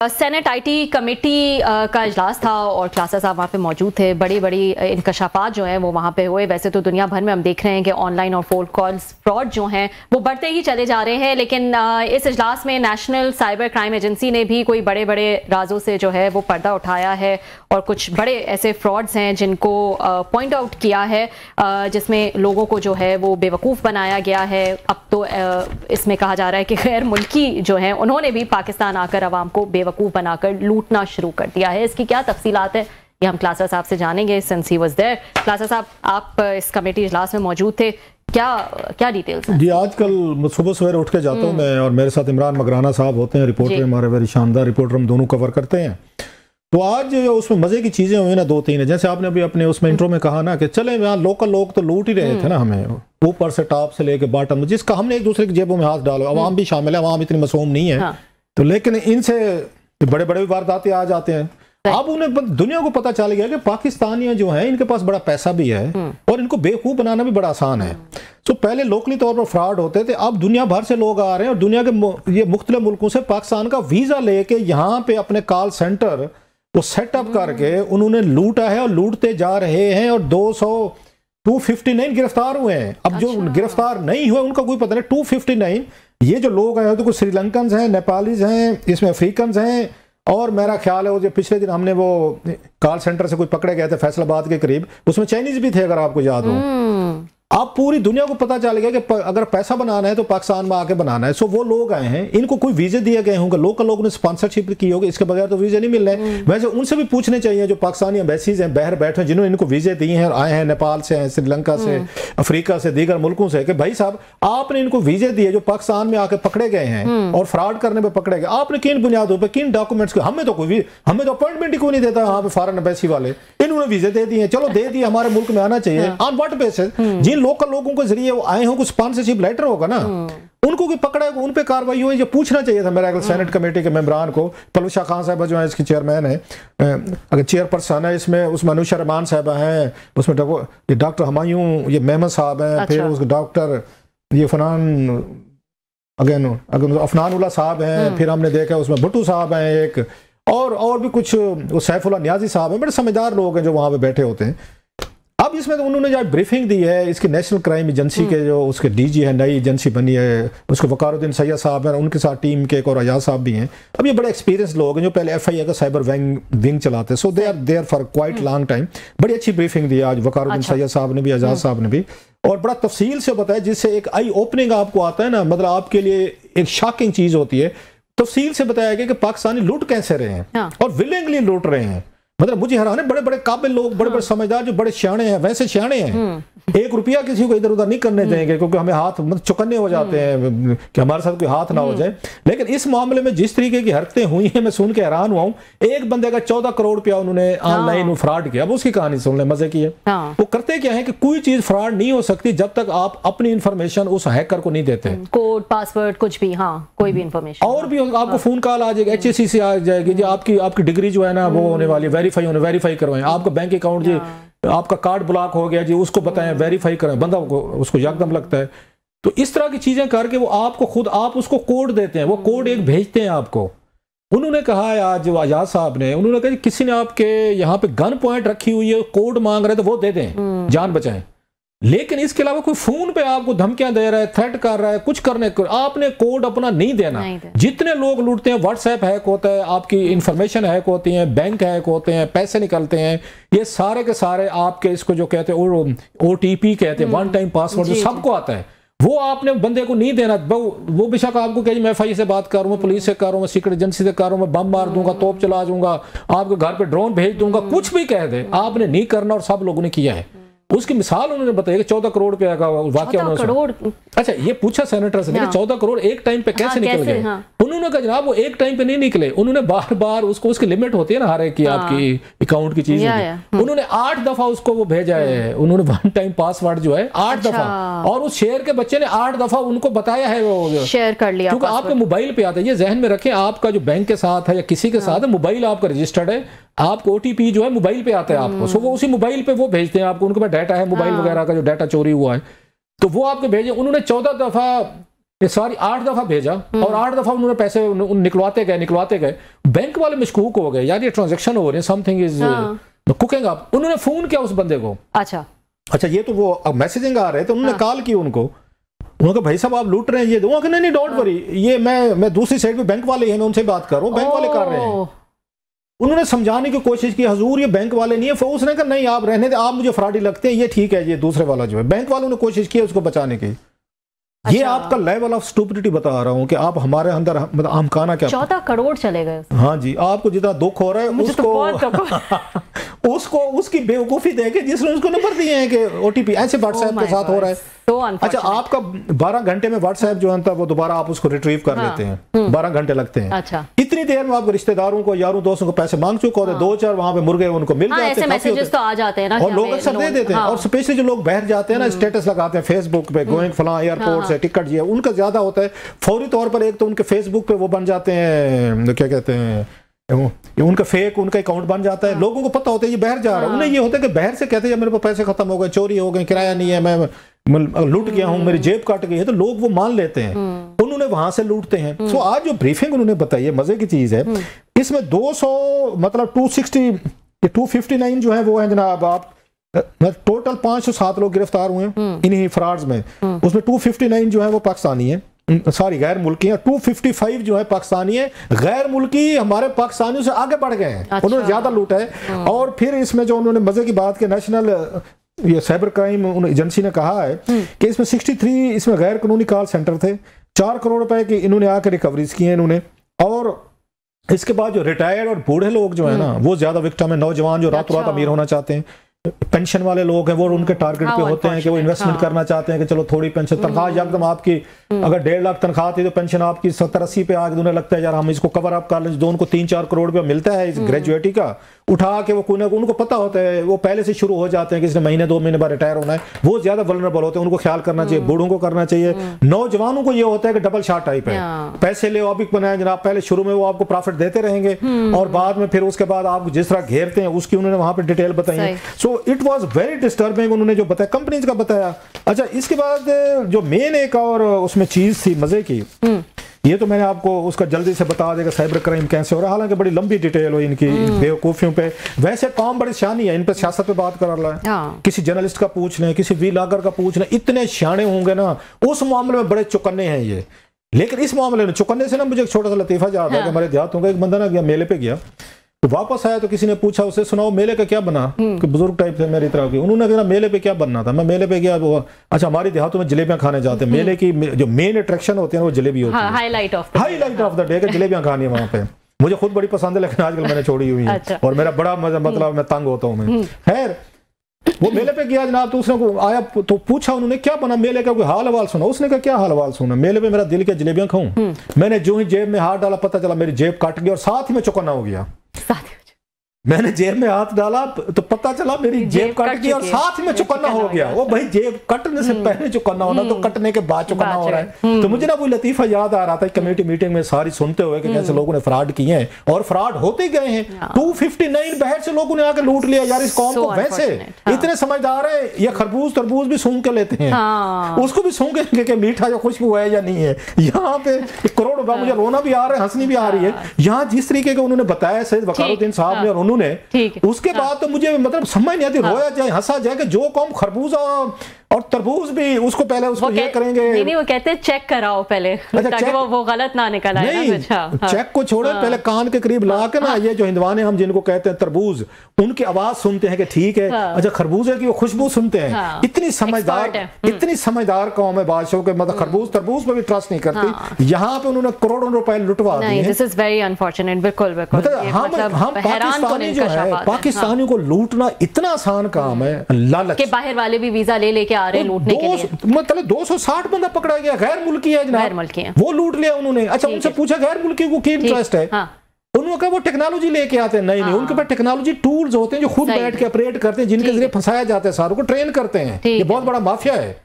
Senate IT committee का इजलास था और क्लासा साहब वहाँ पे मौजूद थे। बड़ी बड़ी इंकशाफात जो हैं वो वहाँ पे हुए। वैसे तो दुनिया भर में हम देख रहे हैं कि ऑनलाइन और फोन कॉल्स फ्रॉड जो हैं वो बढ़ते ही चले जा रहे हैं, लेकिन इस इजलास में नेशनल साइबर क्राइम एजेंसी ने भी कोई बड़े बड़े राजों से जो है वो पर्दा उठाया है और कुछ बड़े ऐसे फ्रॉड्स हैं जिनको पॉइंट आउट किया है, जिसमें लोगों को जो है वो बेवकूफ़ बनाया गया है। अब तो इसमें कहा जा रहा है कि गैर मुल्की जो हैं उन्होंने भी पाकिस्तान आकर आवाम को बेवकूफ़ बनाकर लूटना शुरू कर दिया है। इसकी क्या तफसीलात है ये हम क्लासा साहब से जानेंगे। सिंस ही वाज देयर, क्लासा साहब आप इस कमेटी इजलास में मौजूद थे, क्या डिटेल्स हैं? जी, आजकल सुबह सवेरे उठ के जाता हूँ मैं और मेरे साथ इमरान मगराना साहब होते हैं, रिपोर्टर हमारे, वेरी शानदार रिपोर्टर, हम दोनों कवर करते हैं। तो आज उसमें मजे की चीजें हुई ना, दो तीन है। जैसे आपने अभी अपने उसमें इंट्रो में कहा ना कि चले यहाँ लोकल लोग तो लूट ही रहे थे ना, हमें ऊपर से टॉप से लेके बॉटम, जिसका हमने एक दूसरे की जेबों में हाथ डालो। अवाम भी शामिल है, अवाम इतनी मासूम नहीं है। तो लेकिन इनसे बड़े बड़े वारदाते आ जाते हैं। अब उन्हें दुनिया को पता चल गया कि पाकिस्तानियां जो हैं इनके पास बड़ा पैसा भी है और इनको बेवकूफ बनाना भी बड़ा आसान है। तो पहले लोकली तौर पर फ्रॉड होते थे, अब दुनिया भर से लोग आ रहे हैं और दुनिया के ये मुख्तलिफ मुल्कों से पाकिस्तान का वीजा लेके यहाँ पे अपने कॉल सेंटर वो सेटअप करके उन्होंने लूटा है और लूटते जा रहे हैं। और 259 गिरफ्तार हुए हैं। अब जो गिरफ्तार नहीं हुए उनका कोई पता नहीं। 259 ये जो लोग हैं तो कुछ श्रीलंकन हैं, नेपालीज हैं, इसमें अफ्रीकन हैं, और मेरा ख्याल है वो जो पिछले दिन हमने वो कॉल सेंटर से कोई पकड़े गए थे फैसलाबाद के करीब, उसमें चाइनीज भी थे, अगर आपको याद हो। अब पूरी दुनिया को पता चल गया कि अगर पैसा बनाना है तो पाकिस्तान में आके बनाना है। सो वो लोग आए हैं, इनको कोई वीजे दिए गए होंगे, लोकल लोगों ने स्पॉन्सरशिप की होगी, इसके बगैर तो वीजे नहीं मिल रहे। वैसे उनसे भी पूछने चाहिए जो पाकिस्तानी एम्बेसीज हैं बाहर बैठे हैं, जिन्होंने इनको वीजे दिए हैं और आए हैं, नेपाल से हैं, श्रीलंका से, अफ्रीका से, दीगर मुल्कों से, कि भाई साहब आपने इनको वीजे दिए जो पाकिस्तान में आके पकड़े गए हैं और फ्रॉड करने में पकड़े गए, आपने किन बुनियादों पर, किन डॉक्यूमेंट्स, हमें तो अपॉइंटमेंट ही कोई नहीं देता यहाँ पे फॉरेन एम्बेसी वाले, इन्होंने वीजे दे दिए, चलो दे दिए, हमारे मुल्क में आना चाहिए। On what basis? जिन लोकल लोगों को जरिए वो आए हो, कुछ स्पॉन्सरशिप लेटर होगा ना, उनको भी पकड़ा, उन पे कार्रवाई हुई। जो पूछना चाहिए था मेरा सेनेट कमेटी के मेंबरान को, पलूशा खान साहब जो है इसकी चेयरमैन है, अगर चेयरपर्सन है इसमें, उसमें अनुशा रहमान साहब हैं, उसमें डॉक्टर हुमायूं, ये मेमन साहब हैं, फिर उसके डॉक्टर ये अफनान उल्लाह साहब हैं, फिर हमने देखा उसमें भुट्टू साहब हैं एक, और भी कुछ सैफुल्लाह नियाजी साहब हैं, बड़े समझदार लोग हैं जो वहां पे बैठे होते हैं। अब इसमें तो उन्होंने जो ब्रीफिंग दी है इसकी नेशनल क्राइम एजेंसी के जो उसके डीजी है, नई एजेंसी बनी है, उसको वकारुद्दीन सैयद साहब हैं, उनके साथ टीम के एक और आजाद साहब भी हैं। अब ये बड़े एक्सपीरियंस लोग हैं जो पहले FIA का साइबर विंग चलाते हैं, so they are there for quite long time. बड़ी अच्छी ब्रीफिंग दी आज वकारुद्दीन सैयद साहब ने भी, आजाद साहब ने भी, और बड़ा तफसील से बताया, जिससे एक आई ओपनिंग आपको आता है ना, मतलब आपके लिए एक शॉकिंग चीज होती है। तफसील से बताया गया कि पाकिस्तानी लूट कैसे रहे हैं और विलिंगली लूट रहे हैं। मतलब मुझे हैरान है, बड़े बड़े काबिल लोग, बड़े बड़े समझदार, जो बड़े सियाणे हैं, वैसे सियाणे हैं, 1 रुपया किसी को इधर उधर नहीं करने देंगे, क्योंकि हमें हाथ मतलब चौकन्ने हो जाते हैं कि हमारे साथ कोई हाथ ना हो जाए। लेकिन इस मामले में जिस तरीके की हरकतें हुई हैं, मैं सुन के हैरान हुआ हूँ। एक बंदे का 14 करोड़ रुपया उन्होंने ऑनलाइन फ्रॉड किया। अब उसकी कहानी सुन ले, मजे की है। वो करते क्या है कि कोई चीज फ्रॉड नहीं हो सकती जब तक आप अपनी इंफॉर्मेशन उस हैकर को नहीं देते, कोड, पासवर्ड, कुछ भी, कोई भी इंफॉर्मेशन। और भी आपको फोन कॉल आ जाएगी, HSC से आ जाएगी जी, आपकी डिग्री जो है ना वो होने वाली, वेरीफाई करवाएं, आपका बैंक अकाउंट जी, आपका कार्ड ब्लॉक हो गया जी, उसको बताएं, वेरीफाई करें। बंदा उसको यकदम लगता है। तो इस तरह की चीजें करके वो आपको खुद, आप उसको कोड देते हैं, वो कोड एक भेजते हैं आपको। उन्होंने कहा है आज जो आजाद साहब ने, उन्होंने कहा किसी ने आपके यहाँ पे गन पॉइंट रखी हुई है, कोड मांग रहे तो वो दे दें, जान बचाएं। लेकिन इसके अलावा कोई फोन पे आपको धमकियां दे रहा है, थ्रेट कर रहा है, कुछ करने को, आपने कोड अपना नहीं देना। जितने लोग लूटते हैं, व्हाट्सएप हैक होता है, आपकी इंफॉर्मेशन हैक होती है, बैंक हैक होते हैं, पैसे निकलते हैं, ये सारे के सारे आपके इसको जो कहते हैं OTP कहते हैं, वन टाइम पासवर्ड, जो सबको आता है, वो आपने बंदे को नहीं देना। वो बेशक आपको कहे मैं FIA से बात कर रहा हूँ, पुलिस से कर रहा हूँ, सीक्रेट एजेंसी से कर रहा हूँ, मैं बम मार दूंगा, तोप चला दूंगा, आपके घर पे ड्रोन भेज दूंगा, कुछ भी कह दे, आपने नहीं करना। और सब लोगों ने किया है। उसकी मिसाल उन्होंने बताया कि 14 करोड़ रुपया का वाकया उन्होंने। अच्छा, ये पूछा सेनेटर से, 14 करोड़ एक टाइम पे कैसे निकल गए? उन्होंने कहा जनाब वो एक टाइम पे नहीं निकले, उन्होंने बार बार उसको, उसकी लिमिट होती है ना हर एक की, आपकी अकाउंट की चीज, उन्होंने 8 दफा उसको वो भेजा है। उन्होंने वन टाइम पासवर्ड जो है 8 दफा, और उस शेयर के बच्चे ने 8 दफा उनको बताया है, वो शेयर कर लिया, क्योंकि आपके मोबाइल पे आता है। ये जहन में रखें, आपका जो बैंक के साथ है या किसी के साथ है, मोबाइल आपका रजिस्टर्ड है, आपको OTP जो है मोबाइल पे आता है आपको, सो वो उसी मोबाइल पे वो भेजते हैं आपको, उनके पास डाटा है मोबाइल वगैरह का, जो डाटा चोरी हुआ है तो वो आपको भेजे। उन्होंने 14 दफा ये सारी 8 दफा भेजा और 8 दफा उन्होंने पैसे निकलवाते गए। बैंक वाले मशकूक हो गए, यार ये ट्रांजेक्शन हो रहे हैं, समथिंग इज कुकिंग अप। उन्होंने फोन किया उस बंदे को, अच्छा ये तो वो मैसेजिंग आ रहे थे, उन्होंने कॉल की उनको, उन्होंने कहा भाई साहब आप लूट रहे हैं ये, नहीं डोंट वरी, ये मैं दूसरी साइड पे बैंक वाले हैं, मैं उनसे बात कर रहा हूँ, बैंक वाले कर रहे हैं। उन्होंने समझाने की कोशिश की, हजूर ये बैंक वाले नहीं है। फिर उसने कहा नहीं आप रहने दे, आप मुझे फ्रॉडी लगते हैं, ये ठीक है, ये दूसरे वाला जो है। बैंक वालों ने कोशिश की उसको बचाने की। ये आपका लेवल ऑफ स्टूपिडिटी बता रहा हूँ कि आप हमारे अंदर मतलब आमकाना क्या 14 करोड़ चले गए। हाँ जी, आपको जितना दुख हो रहा है उसको उसकी बेवकूफी देके जिसने उसको नंबर दिए हैं कि ओटीपी ऐसे व्हाट्सएप के साथ हो रहा है। अच्छा आपका 12 घंटे में व्हाट्सएप जो है वो दोबारा आप उसको रिट्रीव कर लेते हैं, 12 घंटे लगते हैं। अच्छा इतनी देर में आपको रिश्तेदारों को, यारों दोस्तों को पैसे मांग चुके होते हैं, 2-4 वहां पे मुर्गे उनको मिल जाते हैं, मैसेजेस तो आ जाते हैं ना, और लोग अक्सर दे देते हैं। और स्पेशली जो लोग बाहर जाते हैं ना, स्टेटस लगाते हैं फेसबुक पे, गोइंग फलां एयरपोर्ट से टिकट जी है, उनका ज्यादा होता है फौरी तौर पर। एक तो उनके फेसबुक पे वो बन जाते हैं, क्या कहते हैं, उनका फेक उनका अकाउंट बन जाता है। लोगों को पता होता है ये बाहर जा रहा है, उन्हें ये होता है कि बाहर से कहते हैं मेरे पास पैसे खत्म हो गए, चोरी हो गए, किराया नहीं है, मैं लूट गया हूं, मेरी जेब काट गई है, तो लोग वो मान लेते हैं, उन्होंने वहां से लूटते हैं। तो आज जो ब्रीफिंग उन्होंने बताई है मजे की चीज है, इसमें 200 मतलब 259 जो है वो है जनाब, आप टोटल 507 लोग गिरफ्तार हुए इन्हीं फ्रॉड्स में। उसमें 259 जो है वो पाकिस्तानी है, सॉरी गैर मुल्की है, 255 जो है पाकिस्तानी है, गैर मुल्की हमारे पाकिस्तानियों से आगे बढ़ गए हैं। अच्छा। उन्होंने ज्यादा लूटा है। और फिर इसमें जो उन्होंने मजे की बात की, नेशनल ये साइबर क्राइम एजेंसी ने कहा है कि इसमें 63 इसमें गैर कानूनी कॉल सेंटर थे, 4 करोड़ रुपए की इन्होंने आकर रिकवरीज की हैं इन्होंने। और इसके बाद जो रिटायर्ड और बूढ़े लोग जो है ना वो ज्यादा विक्टिम है, नौजवान जो रातों रात अमीर होना चाहते हैं, पेंशन वाले लोग हैं वो उनके टारगेट पे होते हैं कि वो इन्वेस्टमेंट करना चाहते हैं कि चलो थोड़ी पेंशन, तनख्वाह एकदम आपकी अगर 1.5 लाख तनख्वाह थी तो पेंशन आपकी 70-80 पे आ गई, उन्हें लगता है यार हम इसको कवर अप कर लें, जो उनको 3-4 करोड़ रुपया मिलता है इस ग्रेजुएटी का, उठा के वो कोई ना, उनको पता होता है, वो पहले से शुरू हो जाते हैं कि इसने महीने 2 महीने बाद रिटायर होना है, वो ज्यादा वल्नरेबल होते हैं, उनको ख्याल करना चाहिए, बूढ़ों को करना चाहिए। नौजवानों को ये होता है कि डबल शॉट टाइप है, पैसे ले अभी बनाए जनाब, पहले शुरू में वो आपको प्रॉफिट देते रहेंगे और बाद में फिर उसके बाद आप जिस तरह घेरते हैं उसकी उन्होंने वहां पर डिटेल बताई है। So it was very disturbing उन्होंने जो बताया, कंपनीज का बताया। अच्छा इसके बाद जो मेन एक और उसमें चीज थी मजे की, ये तो मैंने आपको उसका जल्दी से बता देगा साइबर क्राइम कैसे हो रहा है, हालांकि बड़ी लंबी डिटेल हो इनकी बेवकूफियों पे। वैसे काम बड़ी शानी है, इन पे सियासत पे बात कर रहा है, किसी जर्नलिस्ट का पूछ लें, किसी व्लॉगर का पूछ लें, इतने शाने होंगे ना, उस मामले में बड़े चौकन्ने हैं ये। लेकिन इस मामले में चौकन्ने से ना मुझे एक छोटा सा लतीफा याद है कि हमारे देहातों का एक बंदा ना गया मेले पे गया, तो वापस आया तो किसी ने पूछा उससे, सुनाओ मेले का क्या बना, कि बुजुर्ग टाइप थे मेरी तरह की, उन्होंने कहा मेले पे क्या बनना था, मैं मेले पे गया, वो अच्छा हमारी देहातों में जलेबियां खाने जाते हैं, मेले की जो मेन अट्रैक्शन होती है वो जलेबी होती है, हाईलाइट ऑफ द डे के जलेबियां खानी है वहां पे। मुझे खुद बड़ी पसंद है लेकिन आजकल मैंने छोड़ी हुई है और मेरा बड़ा मतलब मैं तंग होता हूँ मैं। खैर वो मेले पे गया जनाब, तो उसने को आया तो पूछा उन्होंने क्या बना मेले का, कोई हाल हवाल सुना। उसने कहा क्या हाल हवाल सुना, मेले पे मेरा दिल क्या जलेबियां खाऊं। मैंने जो ही जेब में हाथ डाला पता चला मेरी जेब कट गई और साथ ही में चौकन्ना हो गया। मैंने जेब में हाथ डाला तो पता चला मेरी जेब कट गई और साथ में चौकन्ना हो गया। वो भाई जेब कटने से पहले चौकन्ना होना तो कटने के बाद चौकन्ना हो रहा है। तो मुझे ना वो लतीफा याद आ रहा था कमेटी मीटिंग में सारी सुनते हुए कि कैसे लोगों ने फ्रॉड किए हैं और फ्रॉड होते गए हैं। 259 बाहर से लोगों ने आके लूट लिया यार इस कौम को। वैसे इतने समझदार है, ये खरबूज तरबूज भी सूंघ के लेते हैं, उसको भी सूंघेंगे कि मीठा जो खुशबू है या नहीं है। यहाँ पे करोड़ रुपया, मुझे रोना भी आ रहा है हंसनी भी आ रही है। यहाँ जिस तरीके का उन्होंने बताया सैयद वकारुद्दीन साहब ने और उन्होंने, उसके बाद तो मुझे मतलब समझ नहीं आती, रोया जाए हंसा जाए कि जो कौम खरबूजा और तरबूज भी उसको पहले उसको ये करेंगे। नहीं वो कहते हैं चेक कराओ पहले ताकि वो गलत ना निकल आए। नहीं चेक को छोड़े पहले कान के करीब ला के ना ये जो हिंदवाने हम जिनको कहते हैं तरबूज, उनकी आवाज सुनते हैं कि ठीक है। अच्छा खरबूजे की वो खुशबू सुनते हैं। इतनी समझदार कौम है बादशाह के, मतलब खरबूज तरबूज पे भी ट्रस्ट नहीं करती। यहाँ पे उन्होंने करोड़ों रुपए लुटवा दिए। This is very unfortunate. बिल्कुल हम पाकिस्तानी जो है, पाकिस्तानियों को लूटना इतना आसान काम है। लालच के बाहर वाले भी वीजा ले लेके आ रहे हैं लूटने के लिए। मतलब 260 बंदा पकड़ा गया, गैर मुल्की है जनाब, गैर मुल्की है, वो लूट लिया उन्होंने। अच्छा उनसे पूछा गैर मुल्की को क्या इंटरेस्ट है, उन्होंने कहा वो टेक्नोलॉजी लेके आते हैं। नहीं उनके पास टेक्नोलॉजी टूल्स होते हैं जो खुद बैठ के ऑपरेट करते हैं, जिनके जरिए फंसाया जाता है, सारों को ट्रेन करते हैं। ये बहुत बड़ा माफिया है।